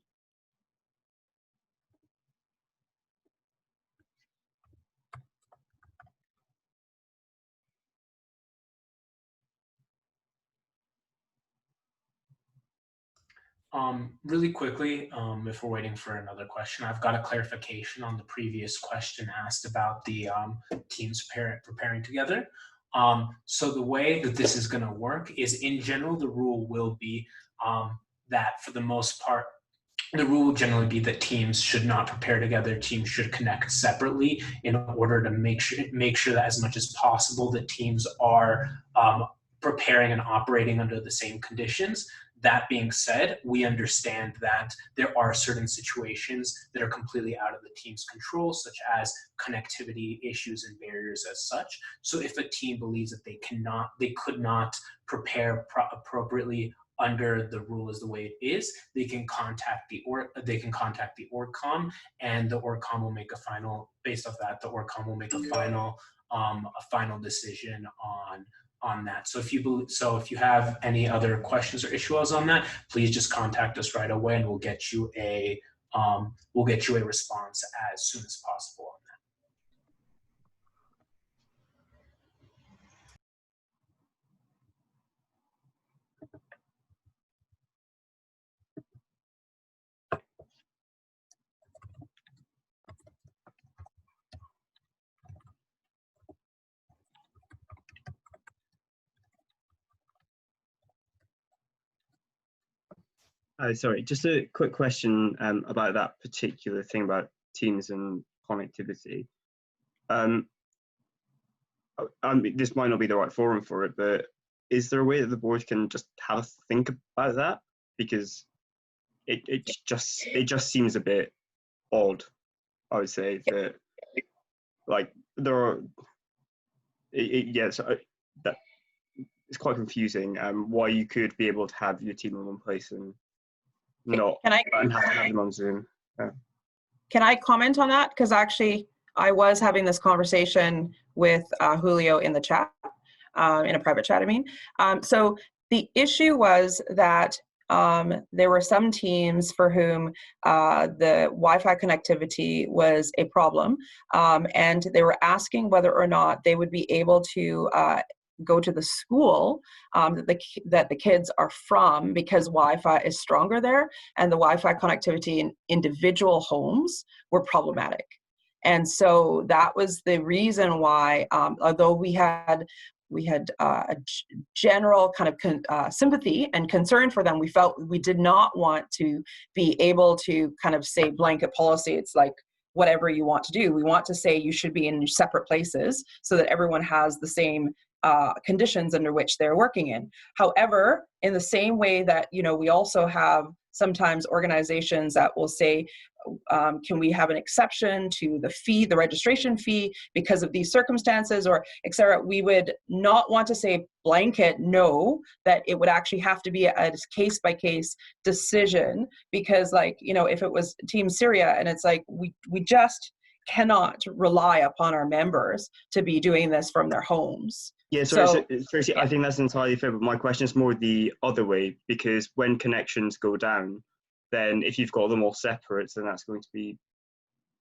S5: Really quickly, if we're waiting for another question, I've got a clarification on the previous question asked about the teams preparing together. So the way that this is going to work is, in general, the rule will be that for the most part, the rule will generally be that teams should not prepare together. Teams should connect separately in order to make sure that as much as possible that teams are preparing and operating under the same conditions. That being said, we understand that there are certain situations that are completely out of the team's control, such as connectivity issues and barriers as such. So if a team believes that they could not prepare appropriately under the rule as the way it is, they can contact the ORGCOM, and the ORGCOM will make a final, based off that, the ORGCOM will make a final decision on that. So if you have any other questions or issues on that, please just contact us right away, and we'll get you a response as soon as possible on that.
S12: Sorry, just a quick question about that particular thing about teams and connectivity. This might not be the right forum for it, but is there a way that the board can just have a think about that? Because it just seems a bit odd, I would say, that like there are that it's quite confusing. Why you could be able to have your team in one place and not and have to have them on Zoom. Yeah.
S14: Can I comment on that? Because actually, I was having this conversation with Julio in the chat, in a private chat, I mean. So the issue was that there were some teams for whom the Wi-Fi connectivity was a problem, and they were asking whether or not they would be able to go to the school that the kids are from, because Wi-Fi is stronger there, and the Wi-Fi connectivity in individual homes were problematic. And so that was the reason why, although we had a general kind of sympathy and concern for them, we felt we did not want to be able to kind of say blanket policy. It's like, whatever you want to do. We want to say you should be in separate places so that everyone has the same conditions under which they're working in. However, in the same way that, you know, we also have sometimes organizations that will say, can we have an exception to the fee, the registration fee, because of these circumstances, or et cetera? We would not want to say blanket no, that it would actually have to be a case-by-case decision, because, like, you know, if it was Team Syria and it's like, we just cannot rely upon our members to be doing this from their homes.
S12: Yeah, so I think that's entirely fair, but my question is more the other way, because when connections go down, then if you've got them all separate, then that's going to be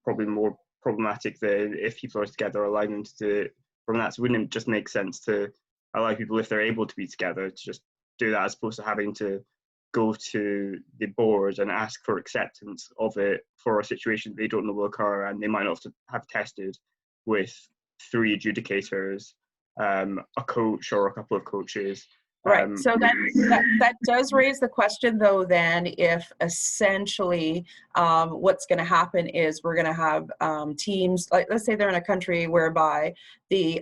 S12: probably more problematic than if people are together, allowing them to do it from that. So wouldn't it just make sense to allow people, if they're able to be together, to just do that, as opposed to having to go to the board and ask for acceptance of it for a situation they don't know will occur, and they might not have tested with 3 adjudicators, a coach or a couple of coaches.
S14: Right. So that does raise the question, though, then, if essentially what's going to happen is we're going to have teams, like, let's say they're in a country whereby the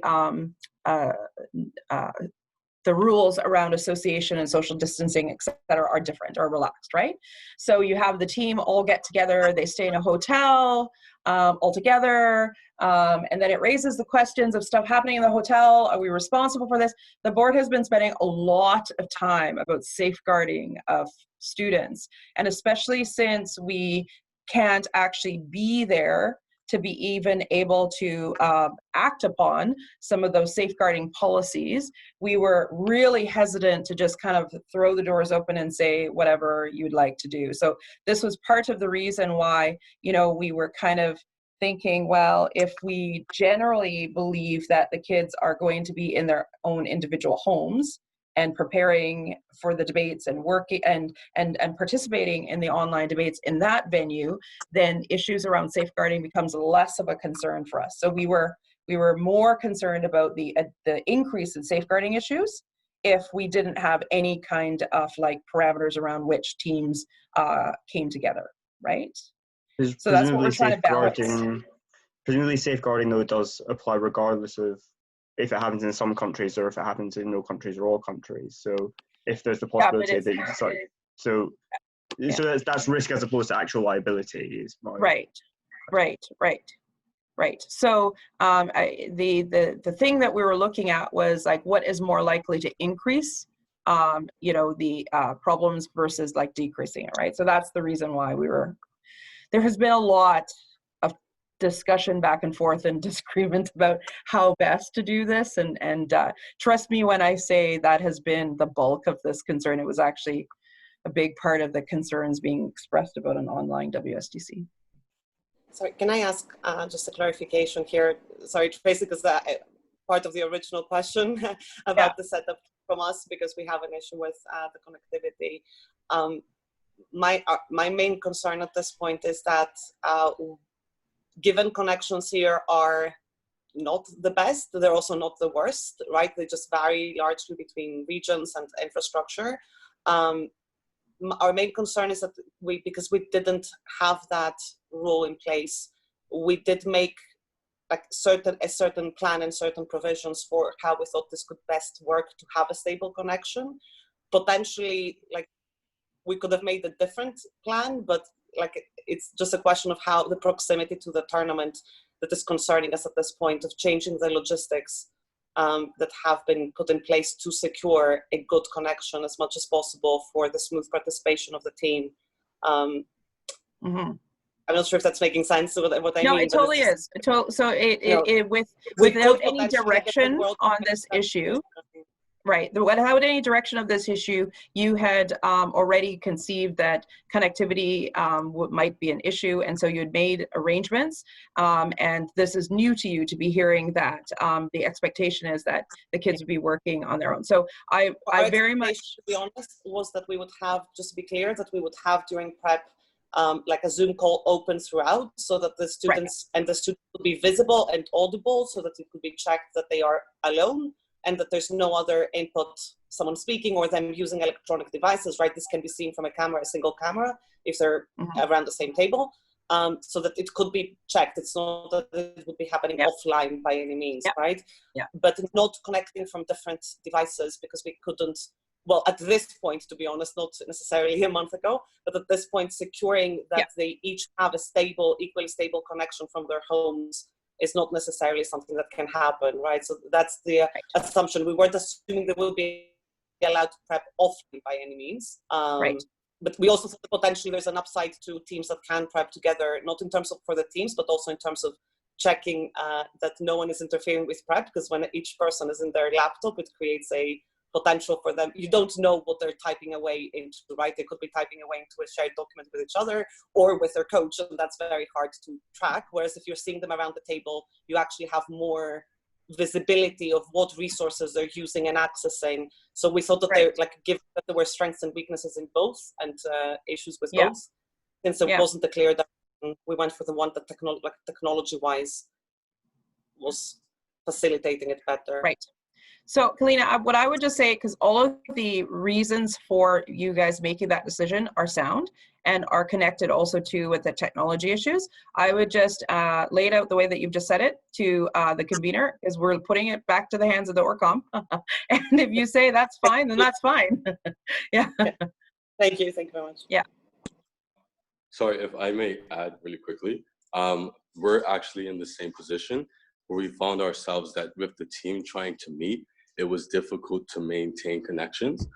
S14: rules around association and social distancing, et cetera, are different or relaxed, right? So you have the team all get together, they stay in a hotel all together, and then it raises the questions of stuff happening in the hotel. Are we responsible for this? The board has been spending a lot of time about safeguarding of students, and especially since we can't actually be there to be even able to act upon some of those safeguarding policies, we were really hesitant to just kind of throw the doors open and say whatever you'd like to do. So this was part of the reason why, you know, we were kind of thinking, well, if we generally believe that the kids are going to be in their own individual homes and preparing for the debates and working and participating in the online debates in that venue, then issues around safeguarding becomes less of a concern for us. So we were more concerned about the increase in safeguarding issues if we didn't have any kind of like parameters around which teams came together, right? So that's what we're trying to balance.
S12: Presumably safeguarding, though, does apply regardless of if it happens in some countries or if it happens in no countries or all countries. So if there's the possibility that you decide, so that's risk as opposed to actual liability is my... Right.
S14: So the thing that we were looking at was like, what is more likely to increase, you know, the problems versus like decreasing it, right? So that's the reason why there has been a lot of discussion back and forth and disagreement about how best to do this. And trust me when I say that has been the bulk of this concern. It was actually a big part of the concerns being expressed about an online WSDC.
S7: Sorry, can I ask just a clarification here? Sorry, Tracy, because part of the original question about the setup from us, because we have an issue with the connectivity. My main concern at this point is that given connections here are not the best, they're also not the worst, right? They just vary largely between regions and infrastructure. our main concern is that because we didn't have that rule in place, we did make like a certain plan and certain provisions for how we thought this could best work to have a stable connection. Potentially, like, we could have made a different plan, but like it's just a question of how the proximity to the tournament that is concerning us at this point, of changing the logistics that have been put in place to secure a good connection as much as possible for the smooth participation of the team. I'm not sure if that's making sense what I mean.
S14: No, it totally is. So without any direction on this issue, right, without any direction of this issue, you had already conceived that connectivity might be an issue, and so you had made arrangements, and this is new to you to be hearing that the expectation is that the kids would be working on their own. So I very much,
S7: to be honest, was that we would have, just to be clear, that we would have during prep like a Zoom call open throughout, so that the students and the students would be visible and audible, so that it could be checked that they are alone and that there's no other input, someone speaking or them using electronic devices, right? This can be seen from a single camera, if they're around the same table, so that it could be checked. It's not that it would be happening offline by any means, right? But not connecting from different devices, because we couldn't, well, at this point, to be honest, not necessarily a month ago, but at this point, securing that they each have a stable, equally stable connection from their homes is not necessarily something that can happen, right? So that's the assumption. We weren't assuming they will be allowed to prep offline by any means. But we also thought that potentially there's an upside to teams that can prep together, not in terms of for the teams, but also in terms of checking that no one is interfering with prep, because when each person is in their laptop, it creates a potential for them. You don't know what they're typing away into, right? They could be typing away into a shared document with each other or with their coach, and that's very hard to track. Whereas if you're seeing them around the table, you actually have more visibility of what resources they're using and accessing. So we thought that they're like, given that there were strengths and weaknesses in both and issues with both, since there wasn't a clear direction, we went for the one that technology-wise was facilitating it better.
S14: Right. So, Kalina, what I would just say, because all of the reasons for you guys making that decision are sound and are connected also to with the technology issues, I would just lay it out the way that you've just said it to the convener, is we're putting it back to the hands of the ORCOM. And if you say that's fine, then that's fine.
S7: Thank you very much.
S15: Sorry, if I may add really quickly, we're actually in the same position where we found ourselves that with the team trying to meet, it was difficult to maintain connections,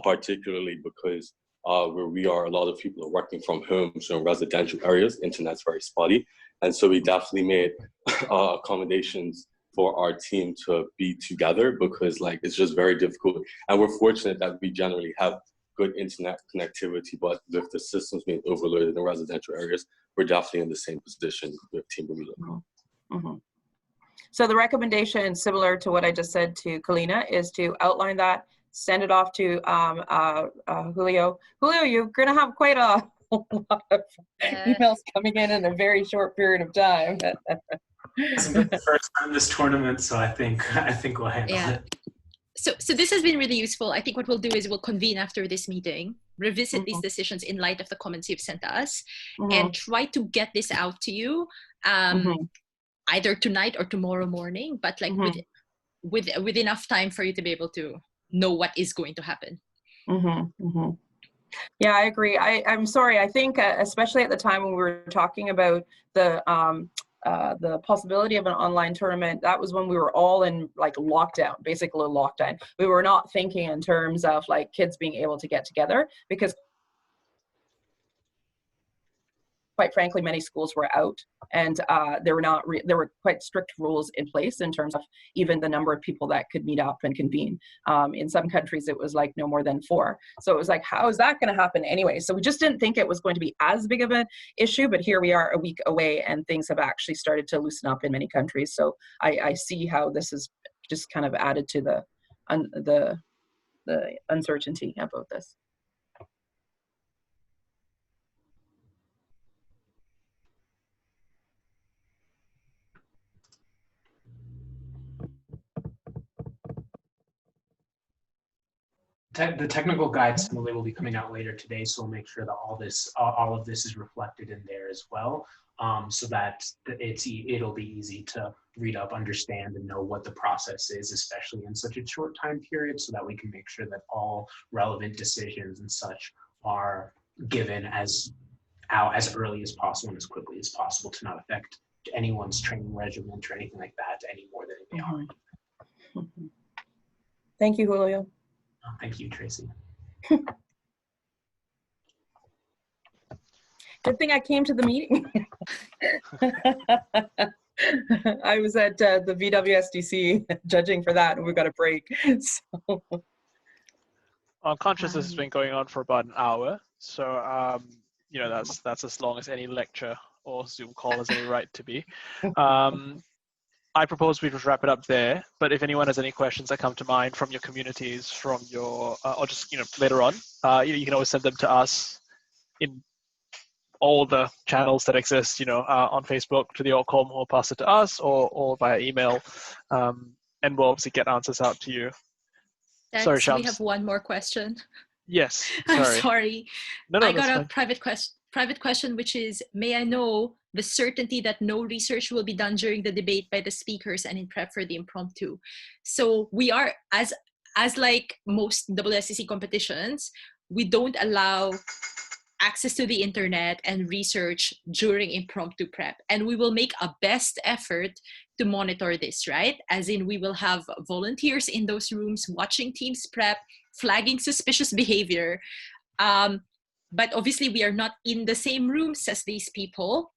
S15: particularly because where we are, a lot of people are working from home, so in residential areas, internet's very spotty. And so we definitely made accommodations for our team to be together, because like it's just very difficult. And we're fortunate that we generally have good internet connectivity, but with the systems being overloaded in residential areas, we're definitely in the same position with Team Bermuda.
S14: So the recommendation, similar to what I just said to Kalina, is to outline that, send it off to Julio. Julio, you're going to have quite a lot of emails coming in a very short period of time.
S5: It's the first time this tournament, so I think we'll handle it.
S2: So this has been really useful. I think what we'll do is we'll convene after this meeting, revisit these decisions in light of the comments you've sent us, and try to get this out to you. Either tonight or tomorrow morning, but like with enough time for you to be able to know what is going to happen.
S14: Yeah, I agree. I'm sorry. I think especially at the time when we were talking about the possibility of an online tournament, that was when we were all in like lockdown, basically lockdown. We were not thinking in terms of like kids being able to get together, because quite frankly, many schools were out, and there were quite strict rules in place in terms of even the number of people that could meet up and convene. In some countries, it was like no more than 4. So it was like, how is that going to happen anyway? So we just didn't think it was going to be as big of an issue, but here we are a week away, and things have actually started to loosen up in many countries. So I see how this is just kind of added to the uncertainty about this.
S5: the technical guide similarly will be coming out later today, so we'll make sure that all of this is reflected in there as well, so that it'll be easy to read up, understand, and know what the process is, especially in such a short time period, so that we can make sure that all relevant decisions and such are given as early as possible and as quickly as possible to not affect anyone's training regimen or anything like that any more than it may already.
S14: Thank you, Julio.
S5: Thank you, Tracy.
S14: Good thing I came to the meeting. I was at the WSDC judging for that, and we got a break. So.
S1: I'm conscious this has been going on for about an hour, so you know, that's as long as any lecture or Zoom call has any right to be. I propose we just wrap it up there, but if anyone has any questions that come to mind from your communities, from your, or just, you know, later on, you can always send them to us in all the channels that exist, you know, on Facebook to the Orcom, or pass it to us, or via email, and we'll obviously get answers out to you.
S2: Dex,
S1: Sorry,
S2: we
S1: Shams.
S2: have one more question.
S1: Yes,
S2: I'm
S1: sorry.
S2: sorry.
S1: No,
S2: I
S1: that's
S2: got a
S1: fine.
S2: private question, which is, may I know the certainty that no research will be done during the debate by the speakers and in prep for the impromptu? So we are, as like most WSDC competitions, we don't allow access to the internet and research during impromptu prep. And we will make a best effort to monitor this, right? As in, we will have volunteers in those rooms watching teams prep, flagging suspicious behavior. But obviously we are not in the same rooms as these people.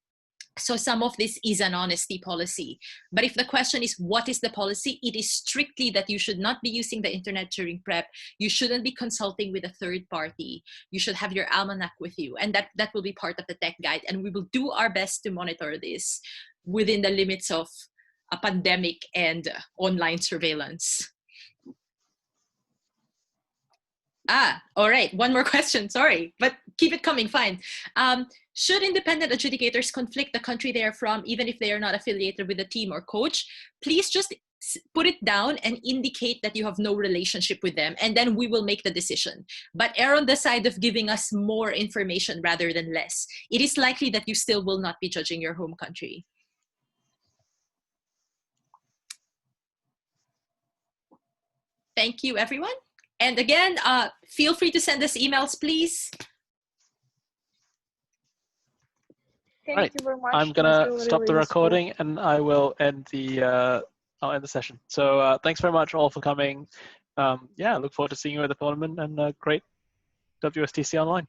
S2: So some of this is an honesty policy. But if the question is, what is the policy? It is strictly that you should not be using the internet during prep. You shouldn't be consulting with a third party. You should have your almanac with you. And that will be part of the tech guide. And we will do our best to monitor this within the limits of a pandemic and online surveillance. All right. One more question. Sorry, but keep it coming. Fine. Should independent adjudicators conflict the country they are from, even if they are not affiliated with the team or coach? Please just put it down and indicate that you have no relationship with them, and then we will make the decision. But err on the side of giving us more information rather than less. It is likely that you still will not be judging your home country. Thank you, everyone. And again, feel free to send us emails, please.
S11: Thank you very much.
S1: I'm gonna stop the recording and I will end the session. So thanks very much all for coming. Yeah, look forward to seeing you at the tournament, and great WSDC online.